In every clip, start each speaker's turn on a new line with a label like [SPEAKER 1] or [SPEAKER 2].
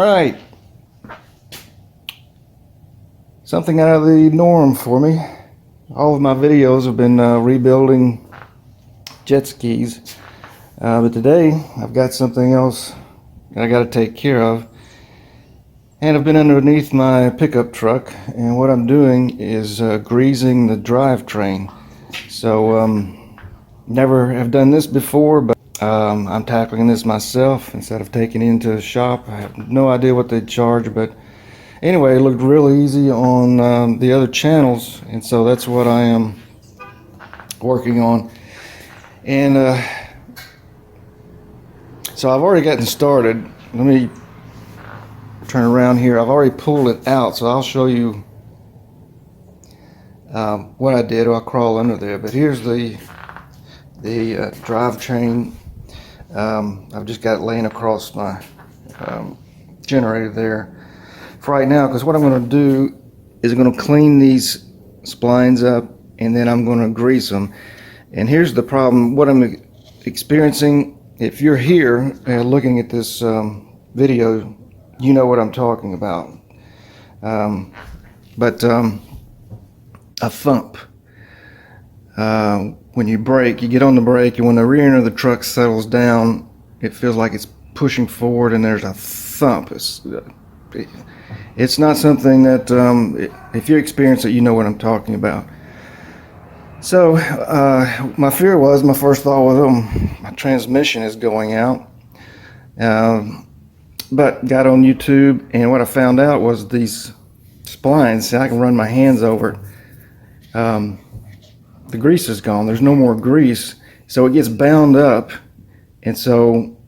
[SPEAKER 1] Alright, something out of the norm for me. All of my videos have been rebuilding jet skis, but today I've got something else that I got to take care of. And I've been underneath my pickup truck, and what I'm doing is greasing the drivetrain. So never have done this before, but I'm tackling this myself instead of taking it into the shop. I have no idea what they charge, but anyway, it looked real easy on the other channels, and so that's what I am working on. And so I've already gotten started. Let me turn around here. I've already pulled it out, so I'll show you what I did. I'll crawl under there, but here's the drivetrain. I've just got it laying across my generator there for right now, because what I'm going to do is I'm going to clean these splines up, and then I'm going to grease them. And here's the problem, what I'm experiencing. If you're here looking at this video, you know what I'm talking about. But a thump. When you brake, you get on the brake, and when the rear end of the truck settles down, it feels like it's pushing forward, and there's a thump. It's not something that, if you experience it, you know what I'm talking about. So, my fear was, my first thought was, oh, my transmission is going out. But got on YouTube, and what I found out was these splines, I can run my hands over it. The grease is gone. There's no more grease, so it gets bound up. And so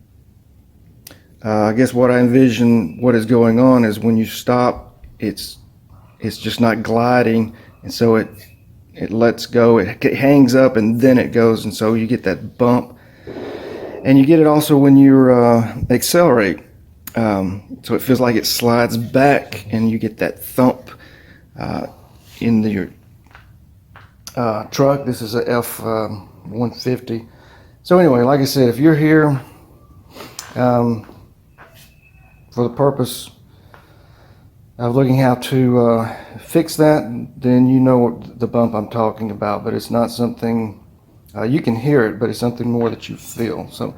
[SPEAKER 1] I guess what I envision what is going on is when you stop, it's just not gliding, and so it lets go. It hangs up, and then it goes, and so you get that bump. And you get it also when you accelerate. So it feels like it slides back, and you get that thump in your truck. This is a F-150. So anyway, like I said, if you're here for the purpose of looking how to fix that, then you know what the bump I'm talking about. But it's not something you can hear it, but it's something more that you feel. So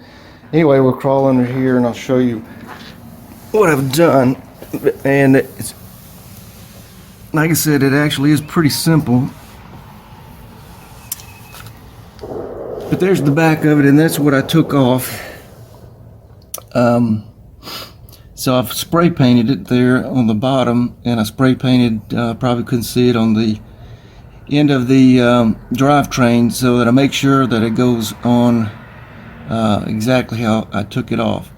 [SPEAKER 1] anyway, we'll crawl under here, and I'll show you what I've done. And it's, like I said, it actually is pretty simple. But there's the back of it, and that's what I took off. So I've spray painted it there on the bottom, and I spray painted, probably couldn't see it, on the end of the drivetrain, so that I make sure that it goes on exactly how I took it off.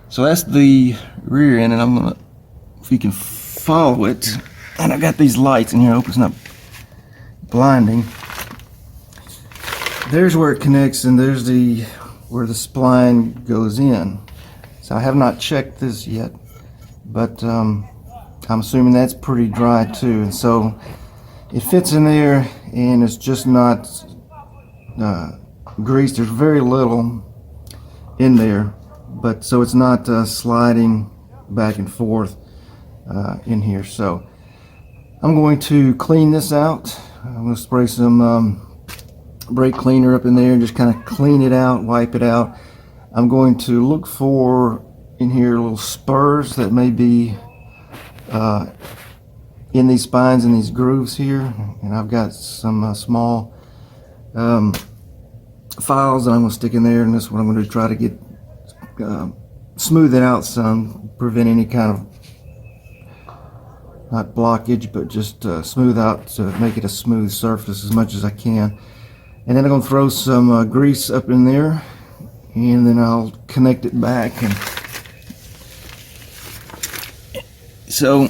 [SPEAKER 1] So that's the rear end, and I'm gonna, if you can follow it, and I've got these lights in here. I hope it's not blinding. There's where it connects, and there's where the spline goes in. So I have not checked this yet, but I'm assuming that's pretty dry too. And so it fits in there, and it's just not greased. There's very little in there, but so it's not sliding back and forth in here. So I'm going to clean this out. I'm going to spray some brake cleaner up in there and just kind of clean it out, wipe it out. I'm going to look for in here little spurs that may be in these spines and these grooves here, and I've got some small files that I'm going to stick in there, and this is what I'm going to try to get smooth it out some, prevent any kind of, not blockage, but just smooth out to make it a smooth surface as much as I can. And then I'm going to throw some grease up in there, and then I'll connect it back. And so,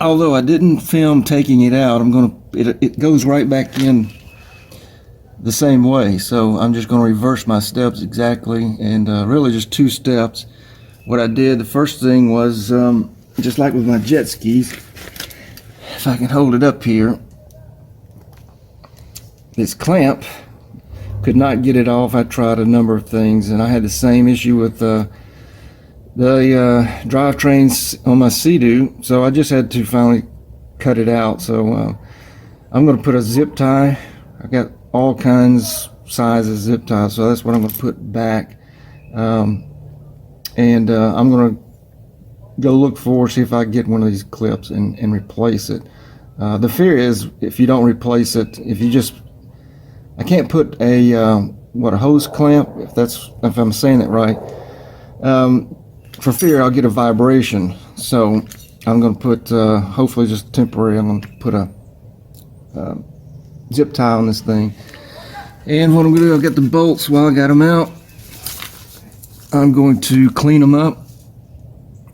[SPEAKER 1] although I didn't film taking it out, it goes right back in the same way. So I'm just going to reverse my steps exactly, and really just 2 steps. What I did, the first thing was, just like with my jet skis, if I can hold it up here, this clamp, could not get it off. I tried a number of things, and I had the same issue with the drivetrain's on my Sea-Doo, so I just had to finally cut it out. So I'm going to put a zip tie. I got all kinds sizes zip ties, so that's what I'm going to put back. And I'm going to go look for, see if I can get one of these clips and replace it. The fear is if you don't replace it, if you just, I can't put a a hose clamp, if I'm saying it right. For fear I'll get a vibration, so I'm going to put hopefully just temporary. I'm going to put a zip tie on this thing. And what I'm going to do, I'll get the bolts while I got them out. I'm going to clean them up,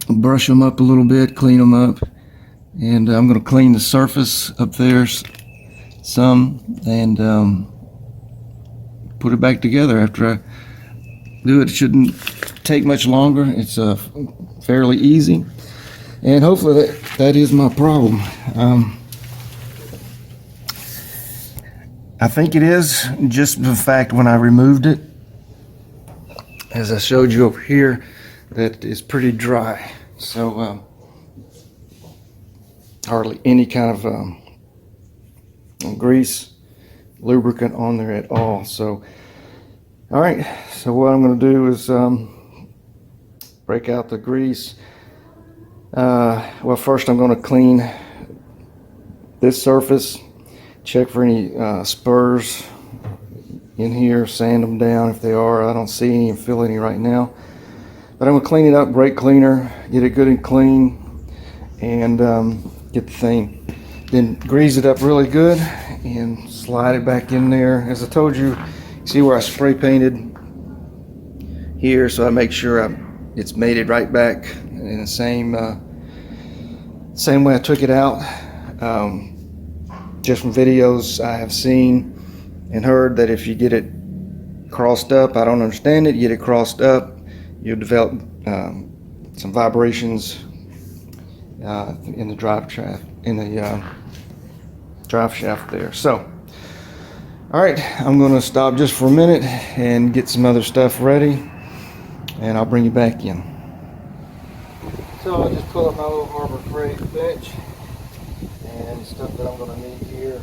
[SPEAKER 1] brush them up a little bit, clean them up, and I'm going to clean the surface up there some, and put it back together after I do it. It shouldn't take much longer. It's fairly easy, and hopefully that is my problem. I think it is, just the fact when I removed it, as I showed you over here, that is pretty dry. So hardly any kind of grease, lubricant on there at all. So all right, so what I'm going to do is break out the grease. Well, first I'm going to clean this surface, check for any spurs in here, sand them down if they are. I don't see any and feel any right now, but I'm going to clean it up, brake cleaner, get it good and clean, and get the thing, then grease it up really good and slide it back in there. As I told you, see where I spray painted here, so I make sure it's mated right back in the same way I took it out. Just from videos I have seen and heard that if you get it crossed up, I don't understand it, you get it crossed up, you'll develop some vibrations in the drive shaft, drive shaft there. So all right, I'm going to stop just for a minute and get some other stuff ready, and I'll bring you back in. So I'll just pull up my little Harbor Freight bench and stuff that I'm going to need here.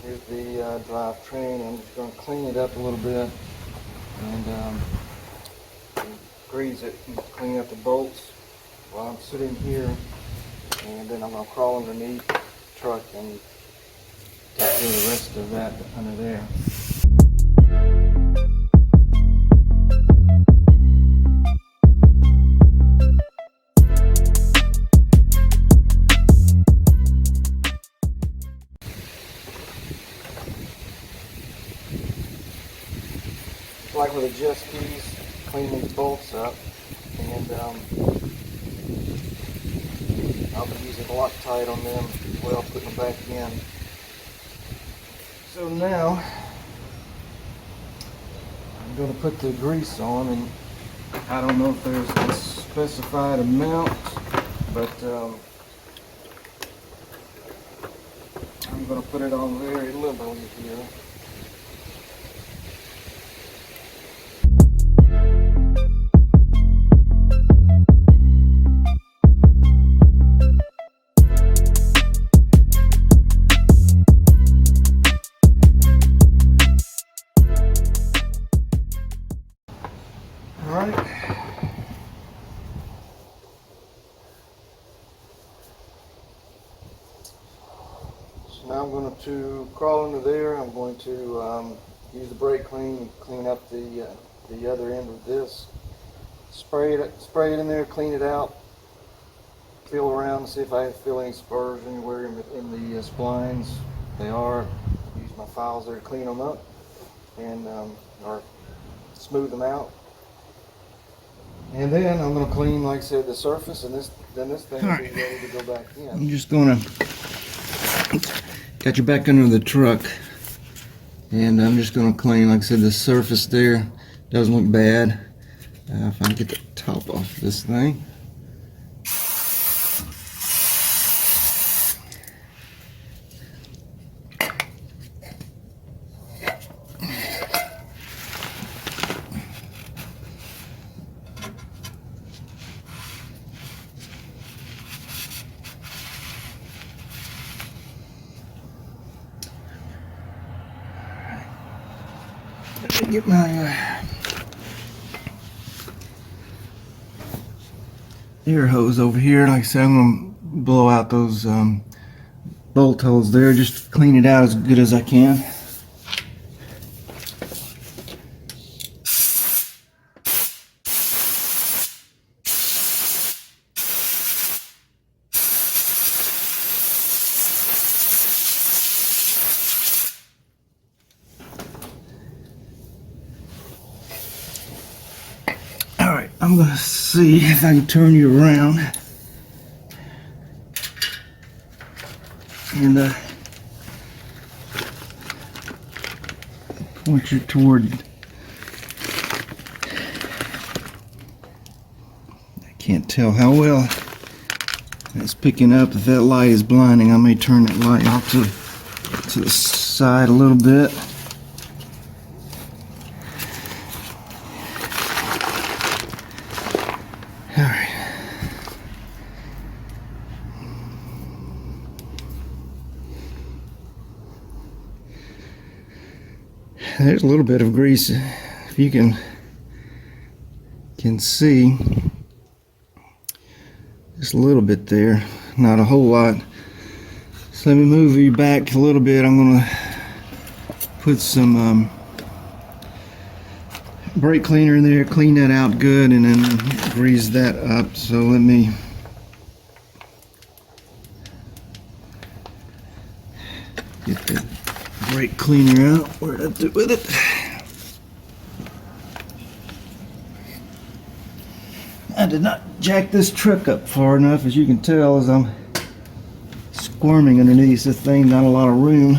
[SPEAKER 1] Here's the drivetrain. I'm just going to clean it up a little bit and grease it and clean up the bolts while I'm sitting here, and then I'm going to crawl underneath the truck and take care of the rest of that under there. Like with the jet skis, clean these bolts up, and I'll be using Loctite on them as well, putting them back in. So now I'm going to put the grease on, and I don't know if there's a specified amount, but I'm going to put it on very liberally here. Now I'm going to crawl under there. I'm going to use the brake clean up the other end of this. Spray it in there, clean it out, feel around, see if I feel any spurs anywhere in the splines. If they are, use my files there to clean them up and or smooth them out. And then I'm going to clean, like I said, the surface, and this thing will be ready to go back in. I'm just going to got you back under the truck, and I'm just going to clean, like I said, the surface there. Doesn't look bad. If I can get the top off this thing. Let me get my air hose over here. Like I said, I'm going to blow out those bolt holes there, just to clean it out as good as I can. Alright, I'm going to see if I can turn you around and point you toward. I can't tell how well it's picking up. If that light is blinding, I may turn that light off to the side a little bit. Alright. There's a little bit of grease, if you can see, just a little bit there, not a whole lot. So let me move you back a little bit. I'm going to put some brake cleaner in there, clean that out good, and then grease that up. So let me get the brake cleaner out. What did I do with it? I did not jack this truck up far enough, as you can tell, as I'm squirming underneath this thing. Not a lot of room.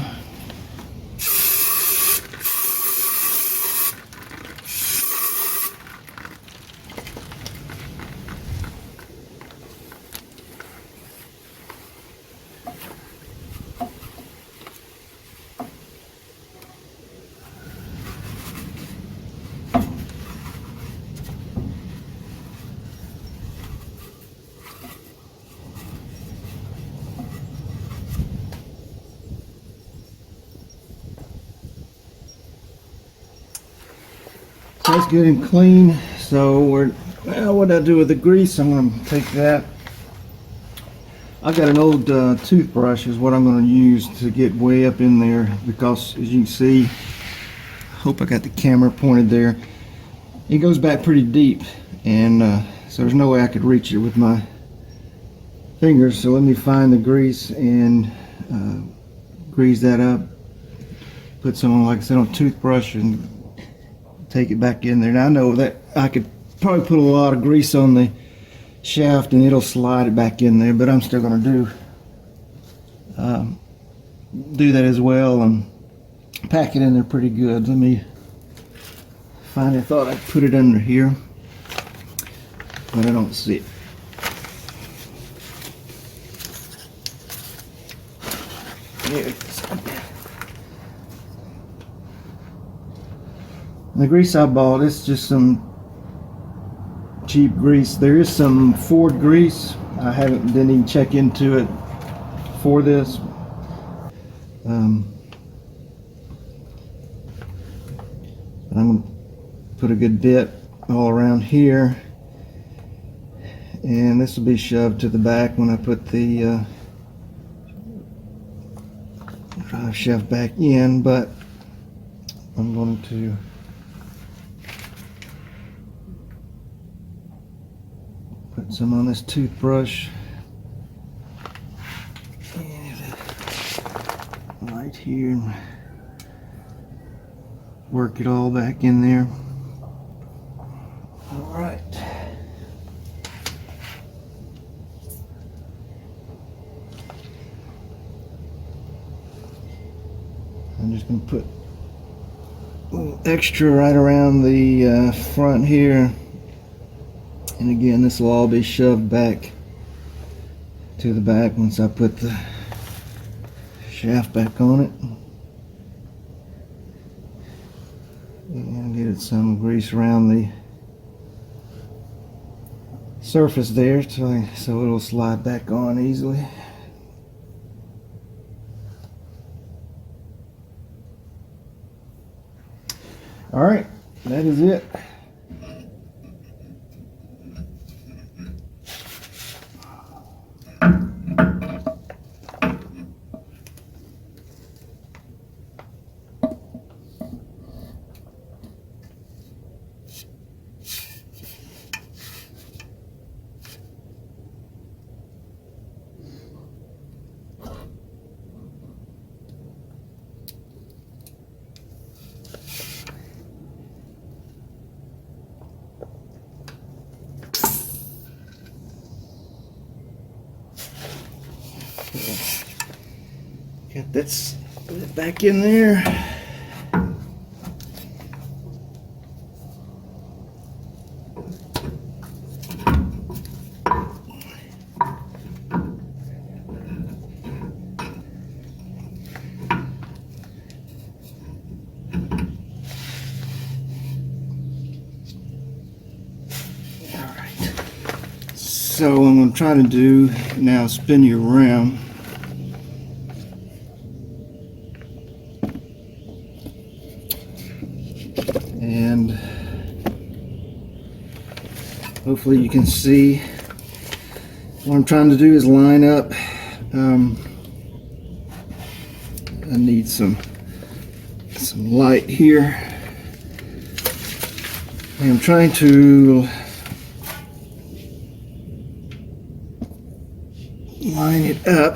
[SPEAKER 1] That's good and clean. So what do I do with the grease? I'm going to take that. I've got an old toothbrush is what I'm going to use to get way up in there, because as you can see, I hope I got the camera pointed there, it goes back pretty deep, and so there's no way I could reach it with my fingers. So let me find the grease and grease that up, put some on, like I said, on a toothbrush, and take it back in there. Now I know that I could probably put a lot of grease on the shaft and it'll slide it back in there, but I'm still going to do that as well and pack it in there pretty good. Let me find it. I thought I'd put it under here, but I don't see it. There it is. The grease I bought, it's just some cheap grease. There is some Ford grease. I didn't even check into it for this. But I'm going to put a good bit all around here, and this will be shoved to the back when I put the drive shaft back in. But I'm going to put some on this toothbrush and right here, and work it all back in there. All right. I'm just going to put a little extra right around the front here. And again, this will all be shoved back to the back once I put the shaft back on it. And get it some grease around the surface there so it'll slide back on easily. All right, that is it. Got that put it back in there. So what I'm going to try to do now is spin you around. And hopefully you can see what I'm trying to do is line up. I need some light here. I'm trying to line it up.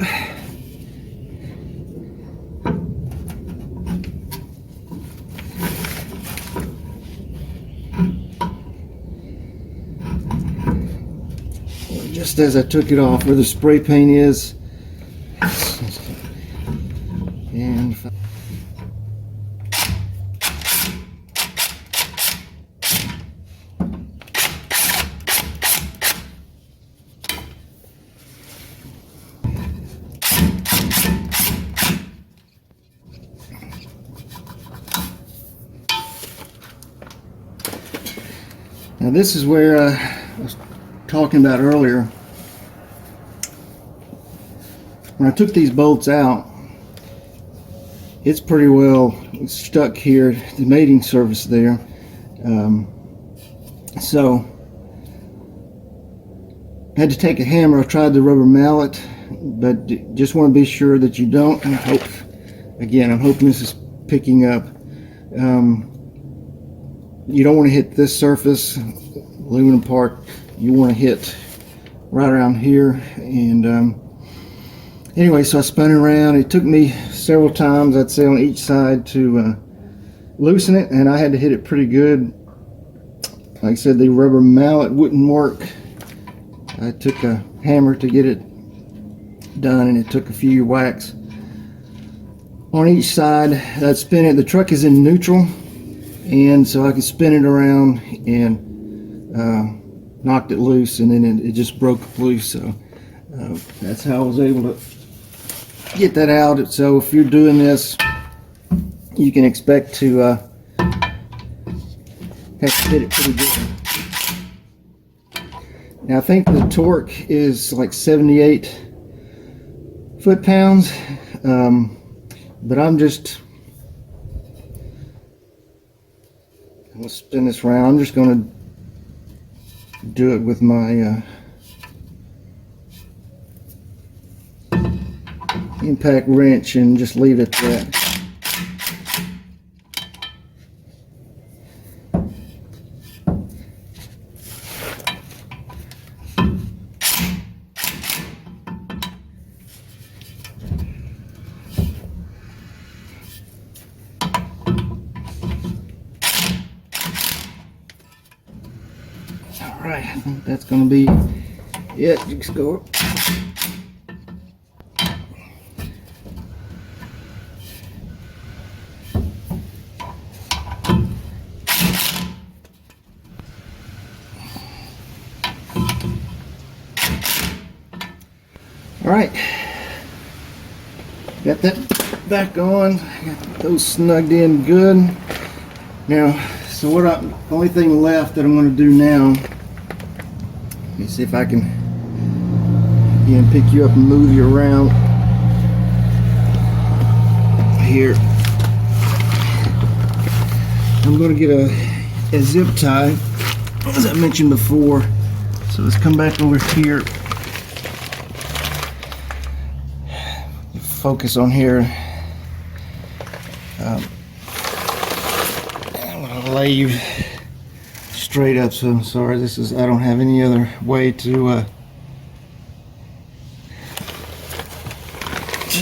[SPEAKER 1] Just as I took it off where the spray paint is. And now this is where I was talking about earlier. When I took these bolts out, it's pretty well stuck here, the mating surface there. So I had to take a hammer. I tried the rubber mallet, but just want to be sure that you don't. And I hope, again, I'm hoping this is picking up. You don't want to hit this surface, aluminum part. You want to hit right around here. And anyway, so I spun it around. It took me several times, I'd say, on each side to loosen it, and I had to hit it pretty good. Like I said, the rubber mallet wouldn't work. I took a hammer to get it done, and it took a few whacks on each side. I'd spin it. The truck is in neutral, and so I could spin it around and knocked it loose, and then it just broke loose. So that's how I was able to get that out. So if you're doing this, you can expect to have to hit it pretty good. Now I think the torque is like 78 foot-pounds, but I'm just going to spin this around. I'm just going to do it with my impact wrench and just leave it there. Alright, I think that's going to be it. Just go. Alright, got that back on, got those snugged in good. Now, so the only thing left that I'm going to do now, let me see if I can again pick you up and move you around here. I'm going to get a zip tie, as I mentioned before. So let's come back over here. Focus on here. I'm going to lay you straight up, so I'm sorry. I don't have any other way to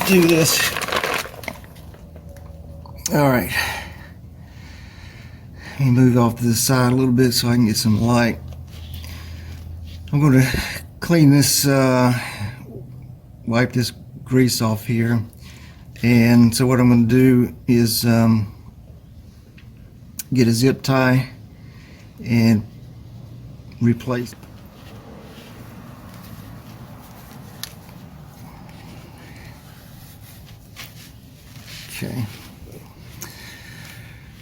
[SPEAKER 1] do this. All right. Let me move off to the side a little bit so I can get some light. I'm going to clean this, wipe this grease off here. And so what I'm going to do is get a zip tie and replace. Okay.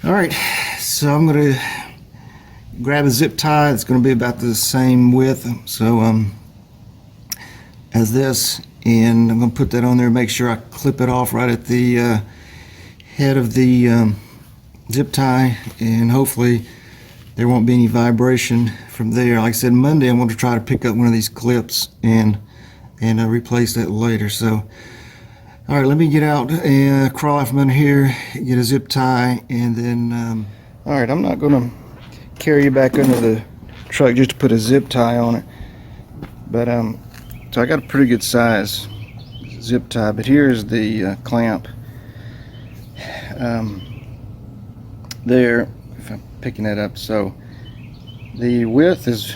[SPEAKER 1] All right, so I'm going to grab a zip tie. It's going to be about the same width as this, and I'm going to put that on there, make sure I clip it off right at the head of the zip tie, and hopefully there won't be any vibration from there. Like I said, Monday I'm going to try to pick up one of these clips and replace that later. So all right, let me get out and crawl out from under here, get a zip tie, and then all right, I'm not going to carry you back under the truck just to put a zip tie on it, but so I got a pretty good size zip tie, but here's the clamp there, if I'm picking that up. So the width is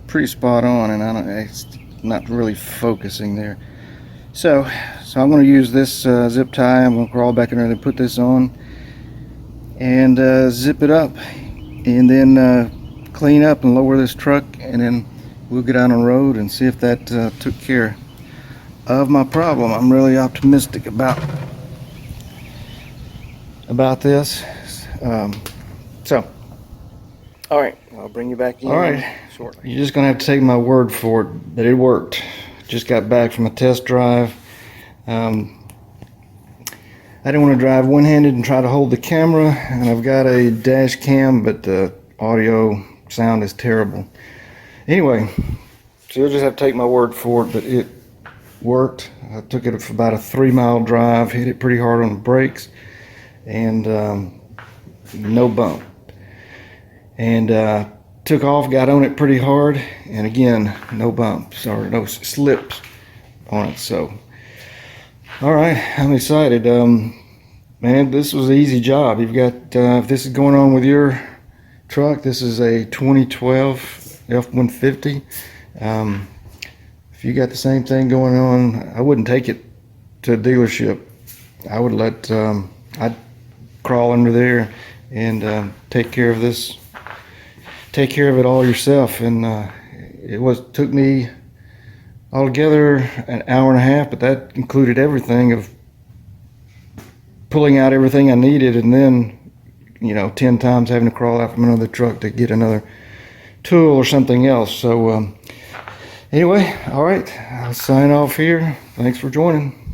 [SPEAKER 1] pretty spot on, and it's not really focusing there. So I'm going to use this zip tie. I'm going to crawl back in there and put this on and zip it up, and then clean up and lower this truck, and then we'll get out on the road and see if that took care of my problem. I'm really optimistic about this. So all right, I'll bring you back in. All right, shortly. You're just going to have to take my word for it that it worked. Just got back from a test drive. I didn't want to drive one-handed and try to hold the camera, and I've got a dash cam, but the audio sound is terrible. Anyway, so you'll just have to take my word for it, but it worked. I took it for about a 3-mile drive, hit it pretty hard on the brakes, and no bump. And took off, got on it pretty hard, and again, no bumps or no slips on it. So all right, I'm excited. Man, this was an easy job. You've got if this is going on with your truck, this is a 2012 F-150. If you got the same thing going on, I wouldn't take it to a dealership. I would I'd crawl under there and take care of this. Take care of it all yourself. And it took me altogether an hour and a half, but that included everything of pulling out everything I needed, and then 10 times having to crawl out from another truck to get another tool or something else. So anyway, all right, I'll sign off here. Thanks for joining.